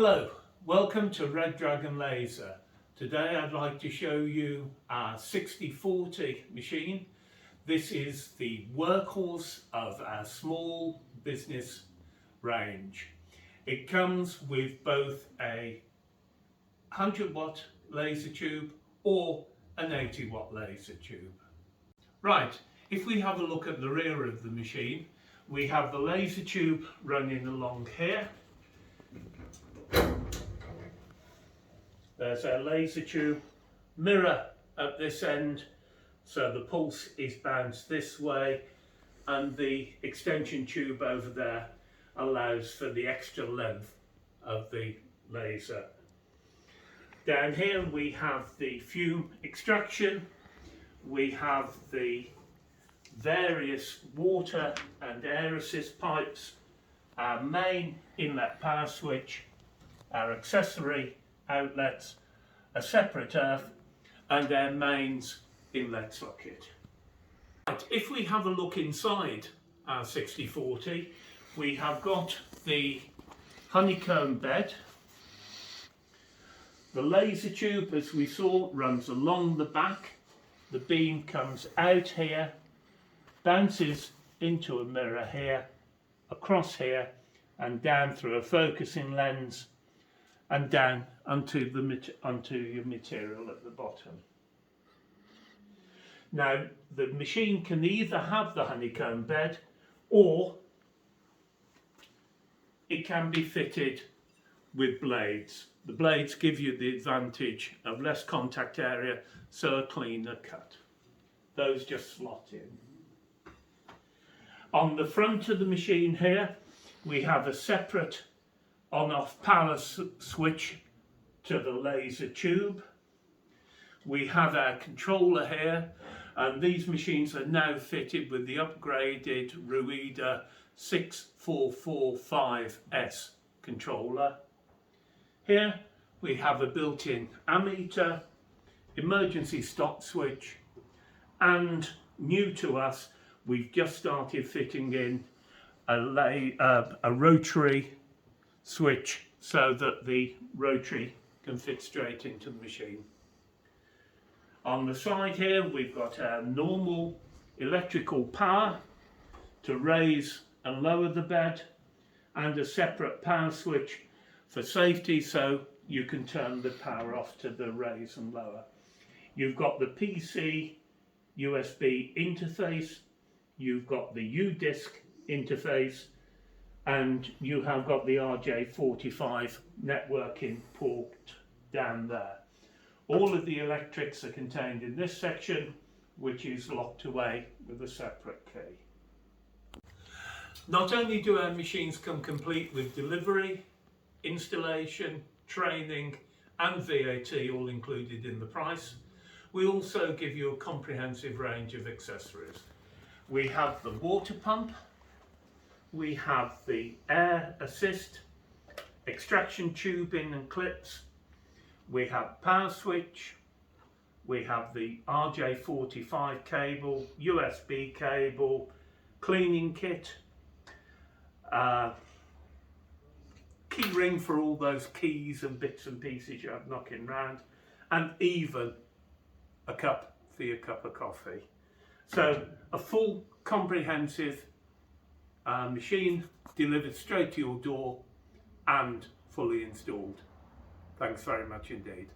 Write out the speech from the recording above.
Hello, welcome to Red Dragon Laser. Today I'd like to show you our 6040 machine. This is the workhorse of our small business range. It comes with both a 100 watt laser tube or an 80 watt laser tube. Right, if we have a look at the rear of the machine, we have the laser tube running along here. There's our laser tube mirror at this end, so the pulse is bounced this way, and the extension tube over there allows for the extra length of the laser. Down here we have the fume extraction, we have the various water and air assist pipes, our main inlet power switch, our accessory outlets, a separate earth, and our mains inlet socket. Right, if we have a look inside our 6040, we have got the honeycomb bed. The laser tube, as we saw, runs along the back. The beam comes out here, bounces into a mirror here, across here, and down through a focusing lens, and down onto your material at the bottom. Now, the machine can either have the honeycomb bed, or it can be fitted with blades. The blades give you the advantage of less contact area, so a cleaner cut. Those just slot in. On the front of the machine here, we have a separate on-off power switch to the laser tube. We have our controller here, and these machines are now fitted with the upgraded Ruida 6445S controller. Here we have a built-in ammeter, emergency stop switch, and new to us, we've just started fitting in a rotary switch so that the rotary can fit straight into the machine. On the side here we've got our normal electrical power to raise and lower the bed, and a separate power switch for safety, so you can turn the power off to the raise and lower. You've got the PC USB interface, you've got the U-disc interface, and you have got the RJ45 networking port down there. All of the electrics are contained in this section, which is locked away with a separate key. Not only do our machines come complete with delivery, installation, training and VAT all included in the price, we also give you a comprehensive range of accessories. We have the water pump, we have the air assist, extraction tubing and clips, we have power switch, we have the RJ45 cable, USB cable, cleaning kit, key ring for all those keys and bits and pieces you have knocking around, and even a cup for your cup of coffee. So a full comprehensive machine delivered straight to your door and fully installed. Thanks very much indeed.